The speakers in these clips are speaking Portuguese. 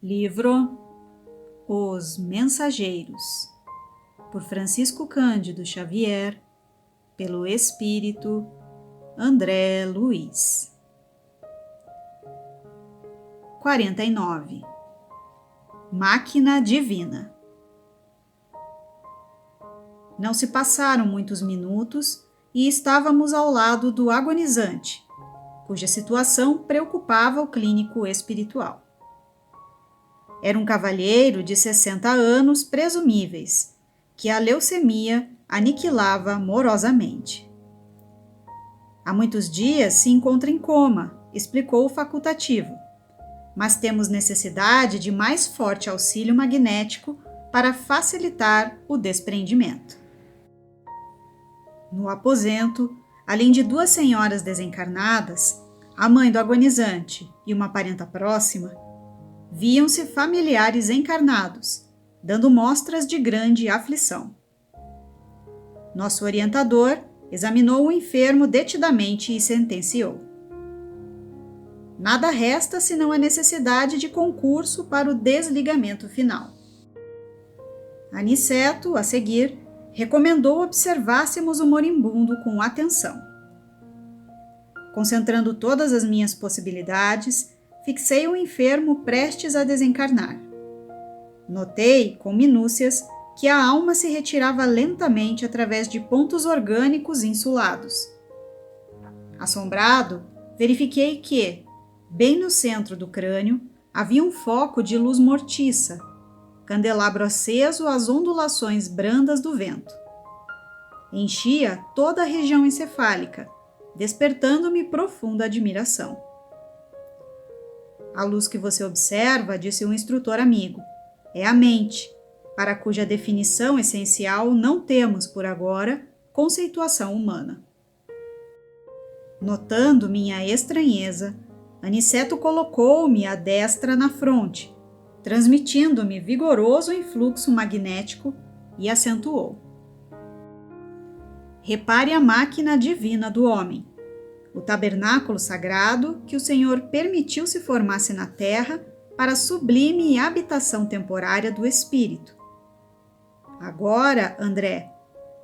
Livro Os Mensageiros, por Francisco Cândido Xavier, pelo Espírito André Luiz. 49. Máquina Divina. Não se passaram muitos minutos e estávamos ao lado do agonizante, cuja situação preocupava o clínico espiritual. Era um cavalheiro de 60 anos presumíveis, que a leucemia aniquilava morosamente. Há muitos dias se encontra em coma, explicou o facultativo, mas temos necessidade de mais forte auxílio magnético para facilitar o desprendimento. No aposento, além de 2 senhoras desencarnadas, a mãe do agonizante e uma parenta próxima, viam-se familiares encarnados, dando mostras de grande aflição. Nosso orientador examinou o enfermo detidamente e sentenciou: nada resta senão a necessidade de concurso para o desligamento final. Aniceto, a seguir, recomendou observássemos o moribundo com atenção. Concentrando todas as minhas possibilidades, fixei o enfermo prestes a desencarnar. Notei, com minúcias, que a alma se retirava lentamente através de pontos orgânicos insulados. Assombrado, verifiquei que, bem no centro do crânio, havia um foco de luz mortiça, candelabro aceso às ondulações brandas do vento. Enchia toda a região encefálica, despertando-me profunda admiração. A luz que você observa, disse um instrutor amigo, é a mente, para cuja definição essencial não temos, por agora, conceituação humana. Notando minha estranheza, Aniceto colocou-me a destra na fronte, transmitindo-me vigoroso influxo magnético e acentuou: repare a máquina divina do homem, o tabernáculo sagrado que o Senhor permitiu se formasse na terra para a sublime habitação temporária do espírito. Agora, André,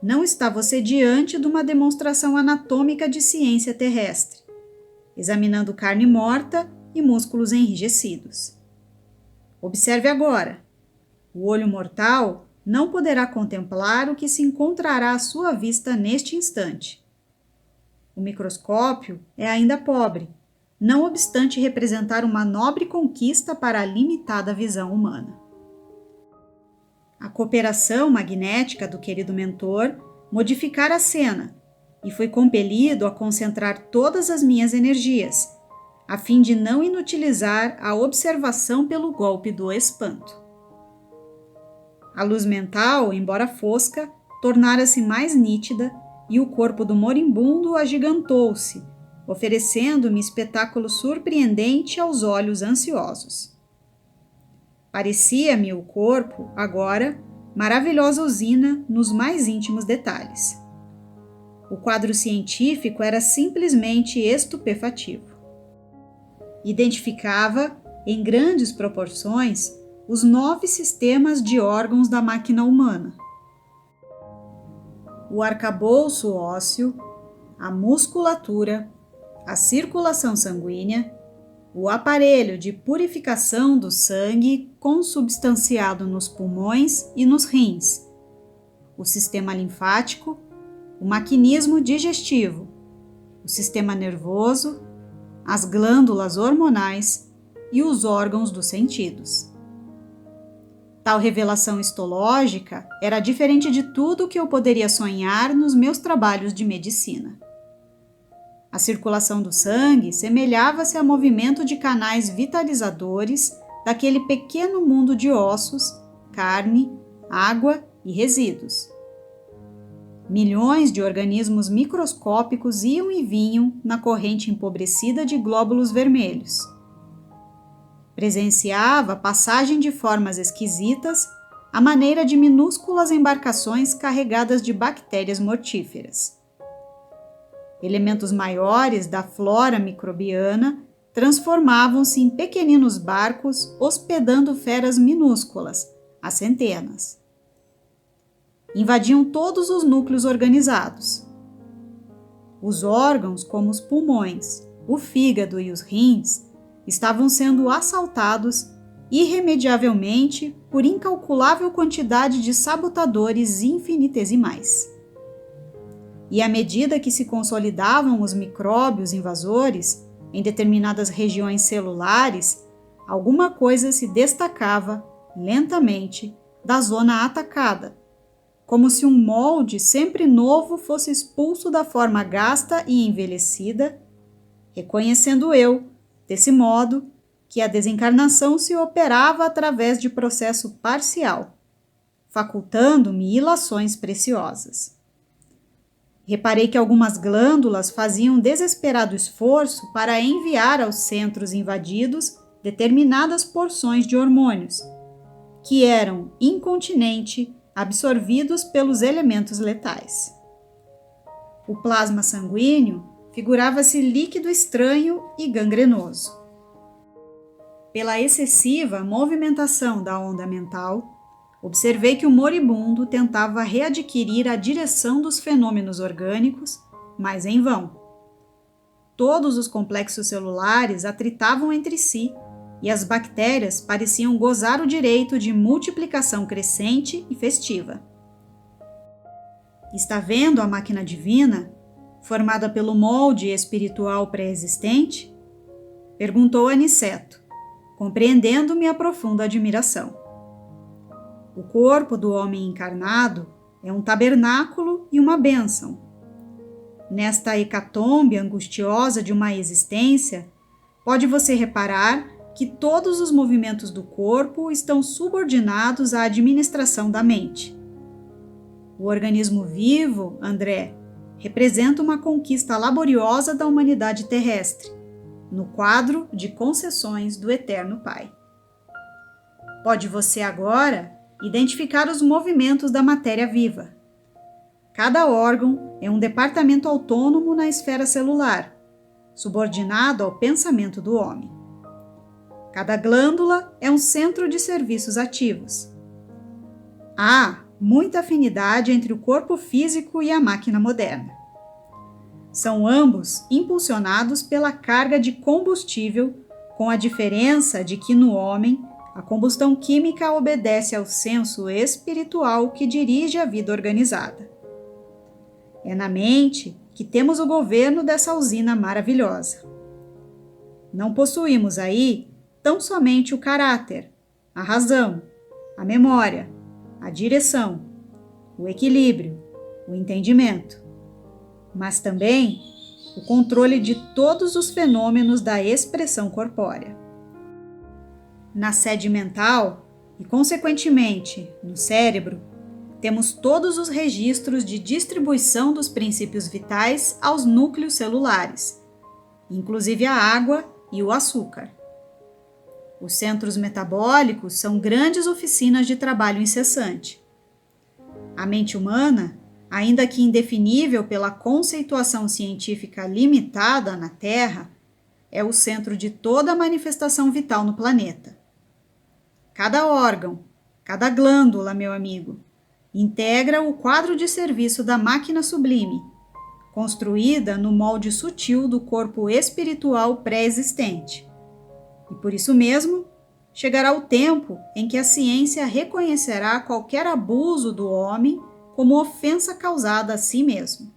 não está você diante de uma demonstração anatômica de ciência terrestre, examinando carne morta e músculos enrijecidos. Observe agora. O olho mortal não poderá contemplar o que se encontrará à sua vista neste instante. O microscópio é ainda pobre, não obstante representar uma nobre conquista para a limitada visão humana. A cooperação magnética do querido mentor modificara a cena e fui compelido a concentrar todas as minhas energias, a fim de não inutilizar a observação pelo golpe do espanto. A luz mental, embora fosca, tornara-se mais nítida e o corpo do moribundo agigantou-se, oferecendo-me espetáculo surpreendente aos olhos ansiosos. Parecia-me o corpo, agora, maravilhosa usina nos mais íntimos detalhes. O quadro científico era simplesmente estupefativo. Identificava, em grandes proporções, os 9 sistemas de órgãos da máquina humana. O arcabouço ósseo, a musculatura, a circulação sanguínea, o aparelho de purificação do sangue consubstanciado nos pulmões e nos rins, o sistema linfático, o maquinismo digestivo, o sistema nervoso, as glândulas hormonais e os órgãos dos sentidos. Tal revelação histológica era diferente de tudo o que eu poderia sonhar nos meus trabalhos de medicina. A circulação do sangue semelhava-se a movimento de canais vitalizadores daquele pequeno mundo de ossos, carne, água e resíduos. Milhões de organismos microscópicos iam e vinham na corrente empobrecida de glóbulos vermelhos. Presenciava a passagem de formas esquisitas à maneira de minúsculas embarcações carregadas de bactérias mortíferas. Elementos maiores da flora microbiana transformavam-se em pequeninos barcos hospedando feras minúsculas, a centenas. Invadiam todos os núcleos organizados. Os órgãos, como os pulmões, o fígado e os rins, estavam sendo assaltados irremediavelmente por incalculável quantidade de sabotadores infinitesimais. E à medida que se consolidavam os micróbios invasores em determinadas regiões celulares, alguma coisa se destacava lentamente da zona atacada, como se um molde sempre novo fosse expulso da forma gasta e envelhecida, reconhecendo eu, desse modo, que a desencarnação se operava através de processo parcial, facultando-me ilações preciosas. Reparei que algumas glândulas faziam desesperado esforço para enviar aos centros invadidos determinadas porções de hormônios, que eram incontinenti absorvidos pelos elementos letais. O plasma sanguíneo figurava-se líquido estranho e gangrenoso. Pela excessiva movimentação da onda mental, observei que o moribundo tentava readquirir a direção dos fenômenos orgânicos, mas em vão. Todos os complexos celulares atritavam entre si e as bactérias pareciam gozar o direito de multiplicação crescente e festiva. Está vendo a máquina divina, formada pelo molde espiritual pré-existente? Perguntou Aniceto, compreendendo minha profunda admiração. O corpo do homem encarnado é um tabernáculo e uma bênção. Nesta hecatombe angustiosa de uma existência, pode você reparar que todos os movimentos do corpo estão subordinados à administração da mente. O organismo vivo, André, representa uma conquista laboriosa da humanidade terrestre, no quadro de concessões do Eterno Pai. Pode você agora identificar os movimentos da matéria viva. Cada órgão é um departamento autônomo na esfera celular, subordinado ao pensamento do homem. Cada glândula é um centro de serviços ativos. Há muita afinidade entre o corpo físico e a máquina moderna. São ambos impulsionados pela carga de combustível, com a diferença de que no homem a combustão química obedece ao senso espiritual que dirige a vida organizada. É na mente que temos o governo dessa usina maravilhosa. Não possuímos aí tão somente o caráter, a razão, a memória, a direção, o equilíbrio, o entendimento, mas também o controle de todos os fenômenos da expressão corpórea. Na sede mental e, consequentemente, no cérebro, temos todos os registros de distribuição dos princípios vitais aos núcleos celulares, inclusive a água e o açúcar. Os centros metabólicos são grandes oficinas de trabalho incessante. A mente humana, ainda que indefinível pela conceituação científica limitada na Terra, é o centro de toda a manifestação vital no planeta. Cada órgão, cada glândula, meu amigo, integra o quadro de serviço da máquina sublime, construída no molde sutil do corpo espiritual pré-existente. E por isso mesmo, chegará o tempo em que a ciência reconhecerá qualquer abuso do homem como ofensa causada a si mesmo.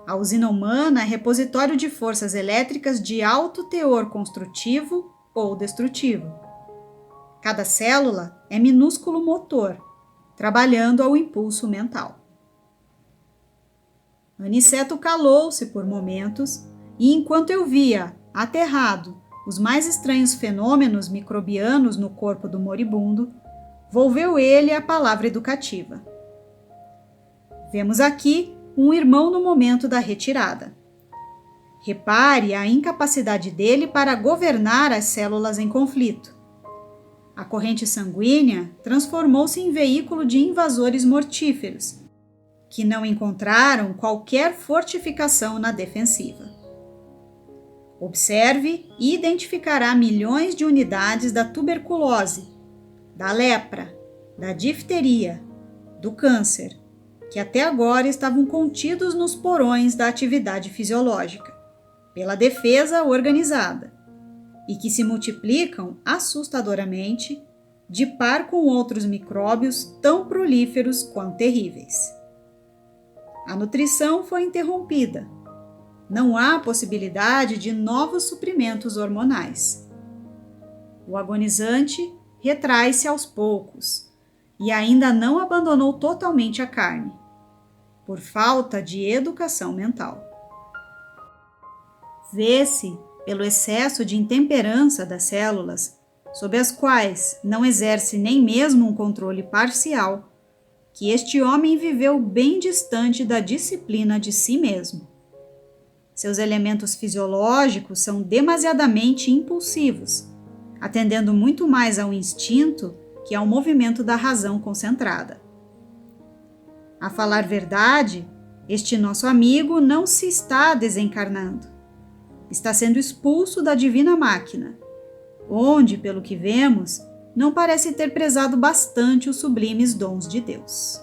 A usina humana é repositório de forças elétricas de alto teor construtivo ou destrutivo. Cada célula é minúsculo motor, trabalhando ao impulso mental. Aniceto calou-se por momentos e, enquanto eu via, aterrado, os mais estranhos fenômenos microbianos no corpo do moribundo, volveu ele a palavra educativa. Vemos aqui um irmão no momento da retirada. Repare a incapacidade dele para governar as células em conflito. A corrente sanguínea transformou-se em veículo de invasores mortíferos, que não encontraram qualquer fortificação na defensiva. Observe e identificará milhões de unidades da tuberculose, da lepra, da difteria, do câncer, que até agora estavam contidos nos porões da atividade fisiológica, pela defesa organizada, e que se multiplicam assustadoramente de par com outros micróbios tão prolíferos quanto terríveis. A nutrição foi interrompida. Não há possibilidade de novos suprimentos hormonais. O agonizante retrai-se aos poucos e ainda não abandonou totalmente a carne, por falta de educação mental. Vê-se, pelo excesso de intemperança das células, sobre as quais não exerce nem mesmo um controle parcial, que este homem viveu bem distante da disciplina de si mesmo. Seus elementos fisiológicos são demasiadamente impulsivos, atendendo muito mais ao instinto que ao movimento da razão concentrada. A falar verdade, este nosso amigo não se está desencarnando. Está sendo expulso da divina máquina, onde, pelo que vemos, não parece ter prezado bastante os sublimes dons de Deus.